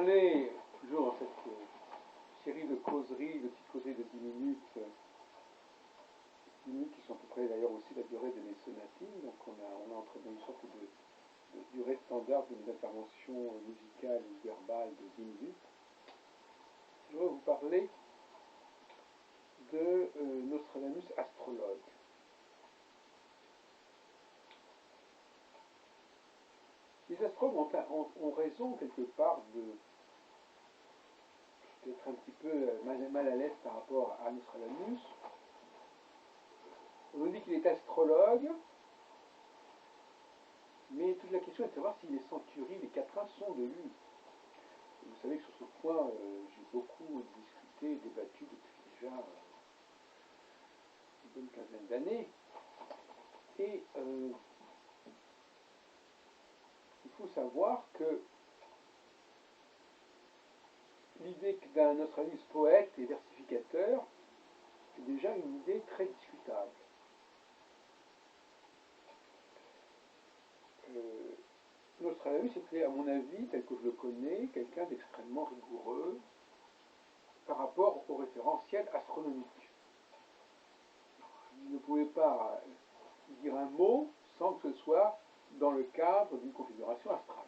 parler, toujours dans cette série de causeries, de petites causeries de 10 minutes, 10 minutes qui sont à peu près d'ailleurs aussi la durée de mes sonatines, donc on a entré dans une sorte de durée standard de mes interventions musicales ou verbales de 10 minutes. Je voudrais vous parler de Nostradamus astrologue. Les astrologues ont raison quelque part d'être un petit peu mal à l'aise par rapport à Nostradamus. On nous dit qu'il est astrologue, mais toute la question est de savoir si les centuries, les quatrains sont de lui. Vous savez que sur ce point, j'ai beaucoup discuté, débattu depuis déjà une bonne quinzaine d'années. Et il faut savoir que l'idée d'un Nostradamus poète et versificateur est déjà une idée très discutable. Nostradamus était, à mon avis, tel que je le connais, quelqu'un d'extrêmement rigoureux par rapport au référentiel astronomique. Il ne pouvait pas dire un mot sans que ce soit dans le cadre d'une configuration astrale.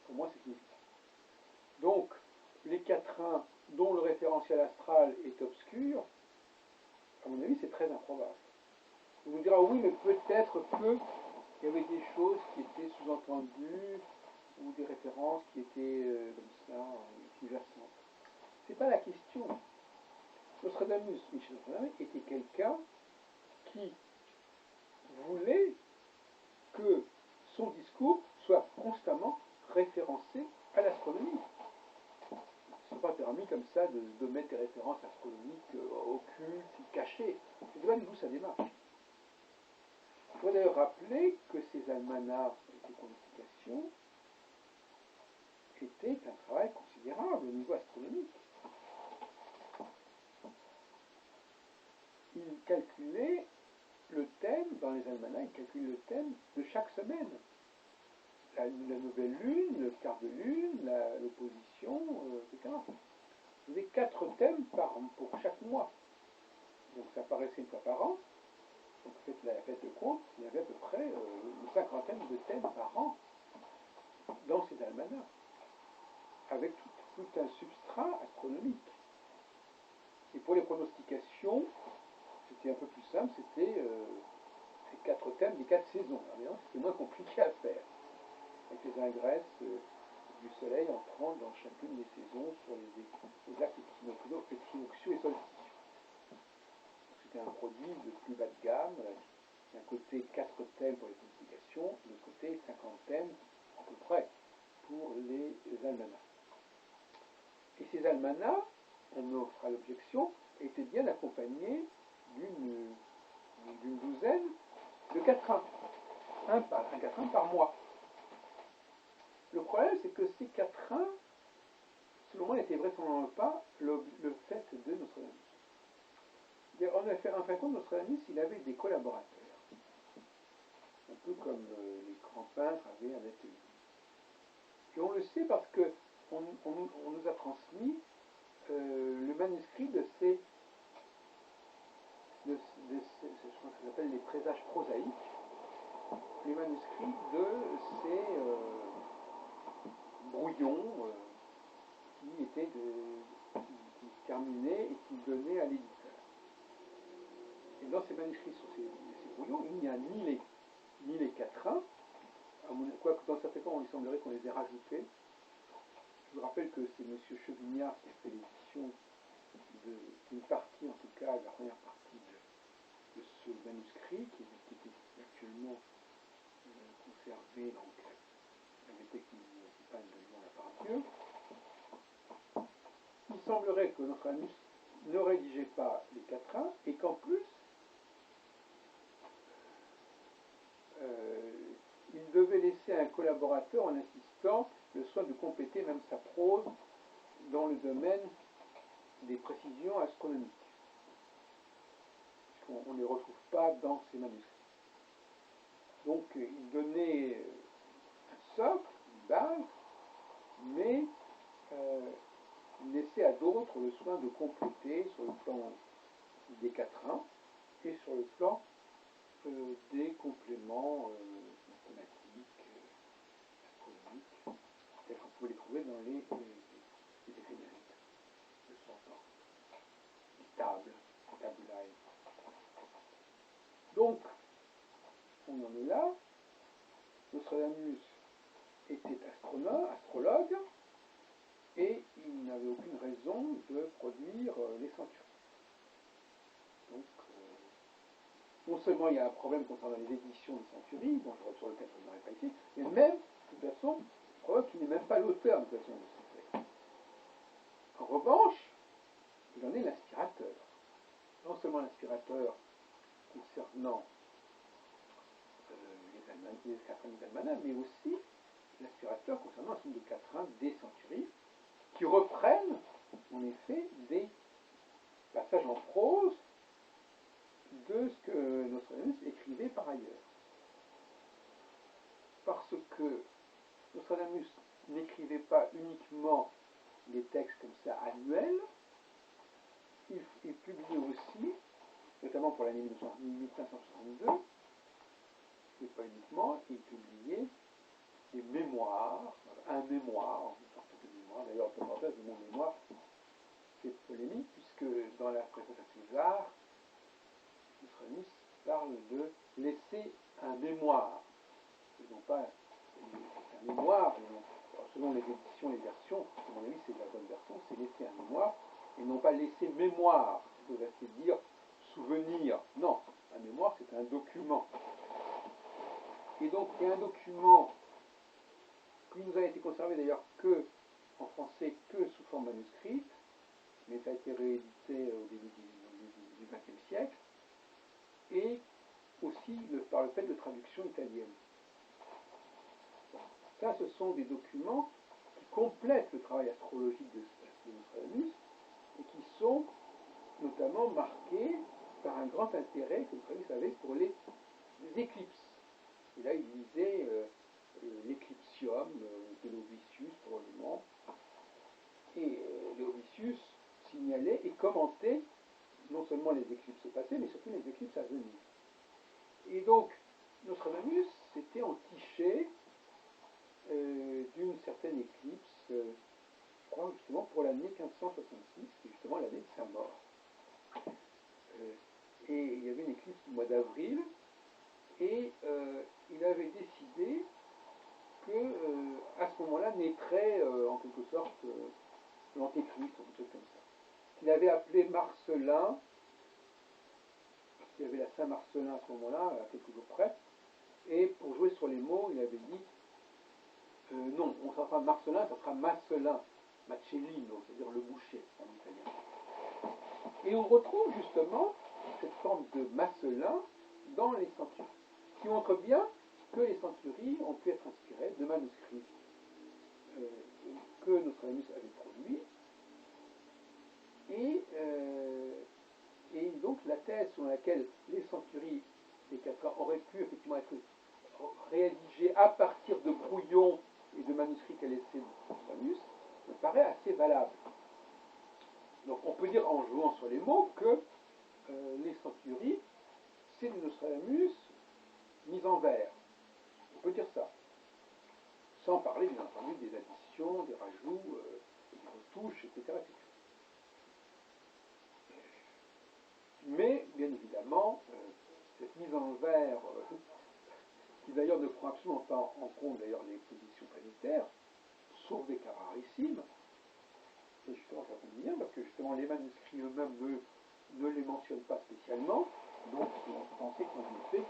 Pour moi, c'est évident. Donc, les quatrains dont le référentiel astral est obscur, à mon avis, c'est très improbable. On vous dira, oui, mais peut-être qu'il y avait des choses qui étaient sous-entendues ou des références qui étaient comme ça, sous-jacentes. C'est pas la question. Nostradamus, Michel Nostradamus, était quelqu'un qui voulait que son discours soit constamment référencé à l'astronomie. Ce n'est pas permis comme ça de mettre des références astronomiques occultes, cachées. C'est pas du tout sa démarche. Il faut d'ailleurs rappeler que ces almanachs et ces pronostications étaient un travail considérable au niveau astronomique. Il calculait le thème, dans les almanachs, il calculait le thème de chaque semaine. La nouvelle lune, le quart de lune, l'opposition, etc. Il y avait 4 thèmes pour chaque mois. Donc ça apparaissait une fois par an. Donc faites le compte, il y avait à peu près une cinquantaine de thèmes par an dans ces almanachs, avec tout un substrat astronomique. Et pour les pronostications, c'était un peu plus simple, c'était ces 4 thèmes des 4 saisons. Alors, c'était moins compliqué à faire, avec les ingresses du soleil entrant dans chacune des saisons sur les axes équinoxiaux et solsticiaux. C'était un produit de plus bas de gamme, d'un côté 4 thèmes pour les pronostications, de l'autre côté 50 thèmes à peu près pour les almanachs. Et ces almanachs, on me fera l'objection, étaient bien accompagnés d'une douzaine de quatrains, un quatrain par mois. Le problème, c'est que ces quatrains, selon moi, n'étaient vraisemblablement pas le fait de Nostradamus. En effet, en fin de compte, Nostradamus, il avait des collaborateurs, un peu comme les grands peintres avaient un atelier. Et on le sait parce que on nous a transmis le manuscrit de ces je pense que ça s'appelle les présages prosaïques, les manuscrits de ces brouillons qui terminaient et qui donnaient à l'éditeur. Et dans ces manuscrits sur ces brouillons, il n'y a ni les quatrains, quoique dans certains cas il semblerait qu'on les ait rajoutés. Je vous rappelle que c'est M. Chevignard qui a fait l'édition d'une partie, en tout cas, de la première partie de ce manuscrit, qui est actuellement conservé dans la bibliothèque municipale de Lyon-la-Part-Dieu. Il semblerait que Nostradamus ne rédigeait pas les quatrains et qu'en plus, il devait laisser à un collaborateur, en insistant, le soin de compléter même sa prose dans le domaine des précisions astronomiques. On ne les retrouve pas dans ces manuscrits. Donc, il donnait un socle, une base, mais laisser à d'autres le soin de compléter sur le plan des quatrains et sur le plan des compléments mathématiques, astronomiques, tels qu'on pouvait les trouver dans les éphémérides de son temps, les tables, les tabulae. Donc, on en est là. Nostradamus était astrologue, et il n'avait aucune raison de produire les centuries. Donc, non seulement il y a un problème concernant les éditions des centuries, sur lequel je ne reviendrai pas ici, mais même, de toute façon, je crois qu'il n'est même pas l'auteur de toute façon de ce texte. En revanche, il en est l'inspirateur. Non seulement l'inspirateur concernant les quatrains des almanachs, mais aussi l'inspirateur concernant un certain nombre de quatrains des centuries, qui reprennent en effet des passages en prose de ce que Nostradamus écrivait par ailleurs. Parce que Nostradamus n'écrivait pas uniquement des textes comme ça annuels, il publiait aussi, notamment pour l'année 1562, et pas uniquement, il publiait des mémoires, un mémoire, une sorte de mémoire, d'ailleurs, entre parenthèses, le mot mémoire, c'est polémique, puisque dans la préface à César, Nostradamus parle de laisser un mémoire, et non pas un mémoire, selon les éditions, les versions, à mon avis c'est la bonne version, c'est laisser un mémoire, et non pas laisser mémoire, ça veut dire souvenir, non, un mémoire c'est un document. Et donc il y a un document qui nous a été conservé d'ailleurs que en français que sous forme manuscrite, mais ça a été réédité au début du XXe siècle, et aussi par le fait de traduction italienne. Ça, ce sont des documents qui complètent le travail astrologique de Nostradamus et qui sont notamment marqués par un grand intérêt que Nostradamus avait pour les éclipses. Et là, il lisait l'éclipsium de Lovicius, probablement. Et Lovicius signalait et commentait non seulement les éclipses passées, mais surtout les éclipses à venir. Et donc, Nostradamus s'était entiché d'une certaine éclipse, je crois justement pour l'année 1566, qui est justement l'année de sa mort. Et il y avait une éclipse du mois d'avril, et il avait décidé que à ce moment-là naîtrait en quelque sorte l'antéchrist, ou quelque chose comme ça. Il avait appelé Marcelin, il y avait la Saint-Marcelin à ce moment-là, à quelques jours près, et pour jouer sur les mots, il avait dit non, on ne sera pas Marcelin, ça sera Masselin, Macellino, c'est-à-dire le boucher en italien. Et on retrouve justement cette forme de Masselin dans les centuries, qui montre bien que les centuries ont pu être inspirées de manuscrits que Nostradamus avait produits, et donc la thèse selon laquelle les centuries des quatrains auraient pu effectivement être rédigées à partir de brouillons et de manuscrits qu'a laissé Nostradamus me paraît assez valable. Donc on peut dire en jouant sur les mots que les centuries, c'est du Nostradamus mis en vers. On peut dire ça. Sans parler bien entendu des additions, des rajouts, des retouches, etc., etc. Mais, bien évidemment, cette mise en vers, qui d'ailleurs ne prend absolument pas en compte d'ailleurs les positions planétaires, sauf des cas rarissimes, et justement ça tombe bien, parce que justement les manuscrits eux-mêmes ne les mentionnent pas spécialement, donc on peut penser qu'on a fait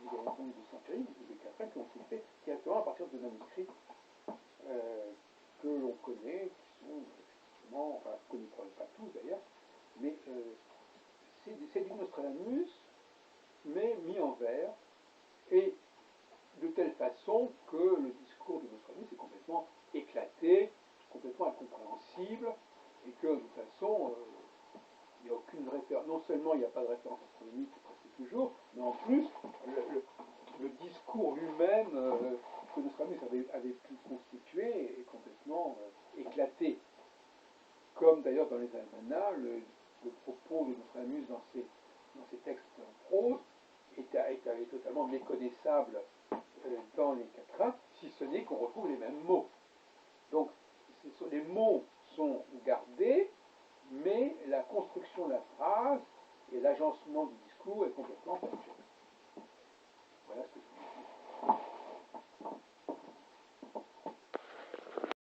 des ensembles de centuries, des quatrains qui ont été faits directement à partir de manuscrits que l'on connaît, qui sont effectivement, enfin, qu'on ne connaît pas tous d'ailleurs, mais c'est du Nostradamus, mais mis en vers, et de telle façon que le discours de Nostradamus est complètement éclaté, complètement incompréhensible, et que de toute façon, il n'y a aucune référence, non seulement il n'y a pas de référence astronomique presque toujours, mais en plus, le discours lui-même que Nostradamus avait pu constituer est complètement daté. Comme d'ailleurs dans les almanachs, le propos de Nostradamus dans ses textes en prose est totalement méconnaissable dans les quatrains, si ce n'est qu'on retrouve les mêmes mots. Donc, les mots sont gardés, mais la construction de la phrase et l'agencement du discours est complètement factuel. Voilà ce que je